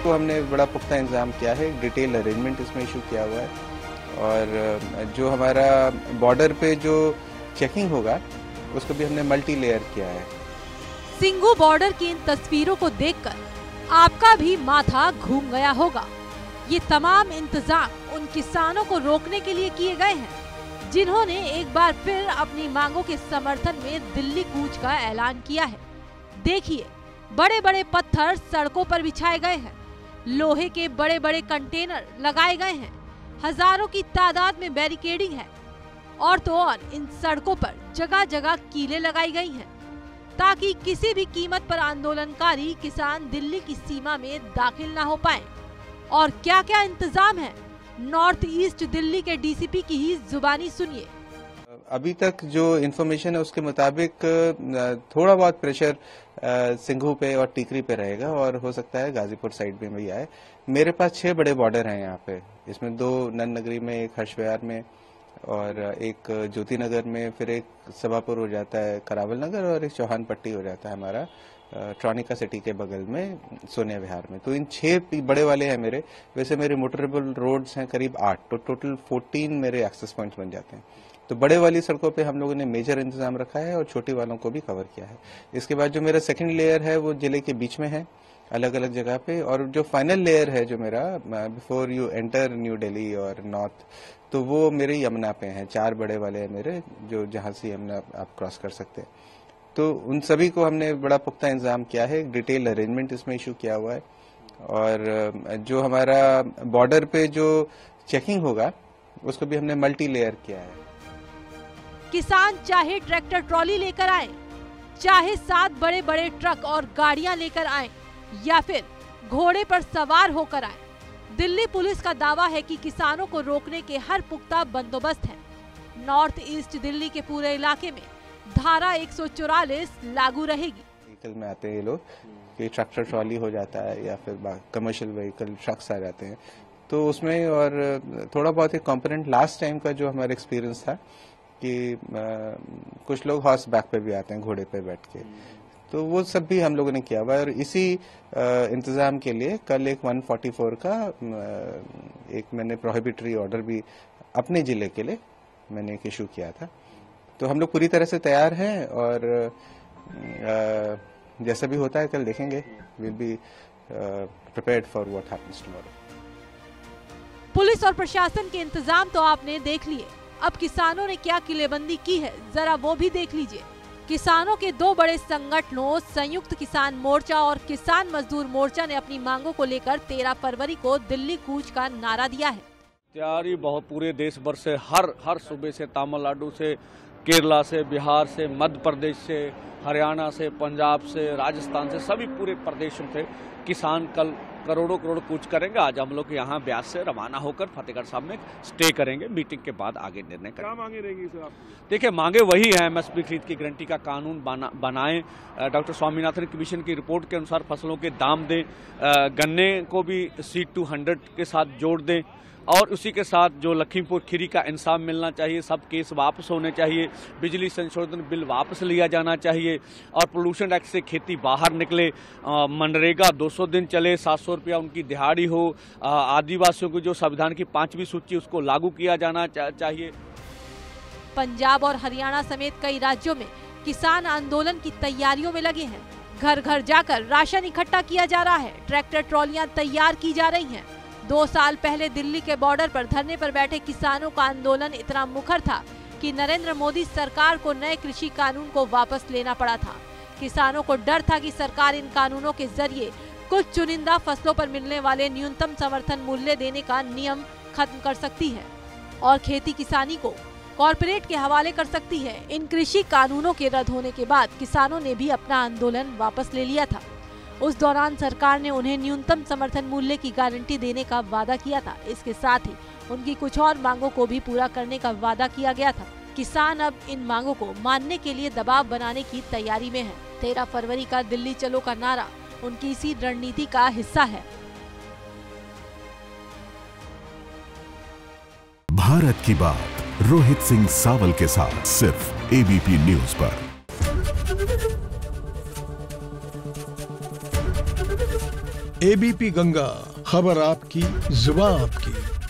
तो हमने बड़ा पुख्ता इंतजाम किया है, डिटेल अरेंजमेंट इसमें इशू किया हुआ है और जो हमारा बॉर्डर पे जो चेकिंग होगा उसको भी हमने मल्टी लेयर किया है। सिंघू बॉर्डर की इन तस्वीरों को देखकर आपका भी माथा घूम गया होगा। ये तमाम इंतजाम उन किसानों को रोकने के लिए किए गए हैं जिन्होंने एक बार फिर अपनी मांगों के समर्थन में दिल्ली कूच का ऐलान किया है। देखिए, बड़े बड़े पत्थर सड़कों पर बिछाए गए हैं, लोहे के बड़े बड़े कंटेनर लगाए गए हैं, हजारों की तादाद में बैरिकेडिंग है और तो और इन सड़कों पर जगह जगह कीलें लगाई गई हैं ताकि किसी भी कीमत पर आंदोलनकारी किसान दिल्ली की सीमा में दाखिल न हो पाए। और क्या क्या इंतजाम है, नॉर्थ ईस्ट दिल्ली के डीसीपी की ही जुबानी सुनिए। अभी तक जो इन्फॉर्मेशन है उसके मुताबिक थोड़ा बहुत प्रेशर सिंघू पे और टीकरी पे रहेगा और हो सकता है गाजीपुर साइड में भी आए। मेरे पास 6 बड़े बॉर्डर हैं यहाँ पे, इसमें 2 नन नगरी में, एक हर्षविहार में और एक ज्योति नगर में, फिर एक सभापुर हो जाता है करावल नगर और एक चौहान पट्टी हो जाता है हमारा ट्रॉनिका सिटी के बगल में सोनिया विहार में। तो इन 6 बड़े वाले हैं मेरे। वैसे मेरे मोटरेबल रोड्स हैं करीब 8, तो टोटल 14 मेरे एक्सेस पॉइंट्स बन जाते हैं। तो बड़े वाली सड़कों पे हम लोगों ने मेजर इंतजाम रखा है और छोटी वालों को भी कवर किया है। इसके बाद जो मेरा सेकंड लेयर है वो जिले के बीच में है, अलग अलग जगह पे, और जो फाइनल लेयर है जो मेरा before you enter new Delhi और नॉर्थ, तो वो मेरे यमुना पे हैं। 4 बड़े वाले हैं मेरे, जो जहां से यमुना आप क्रॉस कर सकते हैं। तो उन सभी को हमने बड़ा पुख्ता इंतजाम किया है, डिटेल अरेंजमेंट इसमें इशू किया हुआ है और जो हमारा बॉर्डर पे जो चेकिंग होगा उसको भी हमने मल्टी लेयर किया है। किसान चाहे ट्रैक्टर ट्रॉली लेकर आए, चाहे 7 बड़े बड़े ट्रक और गाड़ियां लेकर आए या फिर घोड़े पर सवार होकर आए, दिल्ली पुलिस का दावा है कि किसानों को रोकने के हर पुख्ता बंदोबस्त है। नॉर्थ ईस्ट दिल्ली के पूरे इलाके में धारा 144 लागू रहेगी। व्हीकल में आते हैं ये लोग, कि ट्रैक्टर ट्रॉली हो जाता है या फिर कमर्शियल व्हीकल ट्रक्स आ जाते हैं, तो उसमें और थोड़ा बहुत एक कंपोनेंट लास्ट टाइम का जो हमारा एक्सपीरियंस था कि कुछ लोग हॉर्स बैक पे भी आते हैं, घोड़े पे बैठ के, तो वो सब भी हम लोगों ने किया हुआ है। और इसी इंतजाम के लिए कल एक 144 का एक मैंने प्रोहिबिटरी ऑर्डर भी अपने जिले के लिए मैंने एक इशू किया था। तो हम लोग पूरी तरह से तैयार हैं और जैसा भी होता है कल देखेंगे। Will be prepared for what happens tomorrow. Police और प्रशासन के इंतजाम तो आपने देख लिए, अब किसानों ने क्या किलेबंदी की है जरा वो भी देख लीजिए। किसानों के 2 बड़े संगठनों संयुक्त किसान मोर्चा और किसान मजदूर मोर्चा ने अपनी मांगों को लेकर 13 फरवरी को दिल्ली कूच का नारा दिया है। तैयारी बहुत पूरे देश भर से, हर सूबे से, तमिलनाडु से, केरला से, बिहार से, मध्य प्रदेश से, हरियाणा से, पंजाब से, राजस्थान से, सभी पूरे प्रदेशों से किसान कल करोड़ों कूच करेंगे। आज हम लोग यहाँ ब्यास से रवाना होकर फतेहगढ़ साहब में स्टे करेंगे। मीटिंग के बाद आगे निर्णय करेंगे। क्या मांगे रहेंगी सर आपकी? देखिए, मांगे वही है, एमएसपी खरीद की गारंटी का कानून बनाएं, डॉक्टर स्वामीनाथन कमीशन की रिपोर्ट के अनुसार फसलों के दाम दें, गन्ने को भी C200 के साथ जोड़ दें और उसी के साथ जो लखीमपुर खीरी का इंसाफ मिलना चाहिए, सब केस वापस होने चाहिए, बिजली संशोधन बिल वापस लिया जाना चाहिए और पोल्यूशन एक्ट से खेती बाहर निकले, मनरेगा 200 दिन चले, 700 रुपया उनकी दिहाड़ी हो, आदिवासियों की जो संविधान की 5वीं सूची उसको लागू किया जाना चाहिए। पंजाब और हरियाणा समेत कई राज्यों में किसान आंदोलन की तैयारियों में लगे हैं। घर घर जाकर राशन इकट्ठा किया जा रहा है, ट्रैक्टर ट्रॉलियां तैयार की जा रही हैं। 2 साल पहले दिल्ली के बॉर्डर पर धरने पर बैठे किसानों का आंदोलन इतना मुखर था कि नरेंद्र मोदी सरकार को नए कृषि कानून को वापस लेना पड़ा था। किसानों को डर था कि सरकार इन कानूनों के जरिए कुछ चुनिंदा फसलों पर मिलने वाले न्यूनतम समर्थन मूल्य देने का नियम खत्म कर सकती है और खेती किसानी को कॉरपोरेट के हवाले कर सकती है। इन कृषि कानूनों के रद्द होने के बाद किसानों ने भी अपना आंदोलन वापस ले लिया था। उस दौरान सरकार ने उन्हें न्यूनतम समर्थन मूल्य की गारंटी देने का वादा किया था। इसके साथ ही उनकी कुछ और मांगों को भी पूरा करने का वादा किया गया था। किसान अब इन मांगों को मानने के लिए दबाव बनाने की तैयारी में है। 13 फरवरी का दिल्ली चलो का नारा उनकी इसी रणनीति का हिस्सा है। भारत की बात रोहित सिंह सावल के साथ सिर्फ ABP न्यूज पर। एबीपी गंगा, खबर आपकी, जुबान आपकी।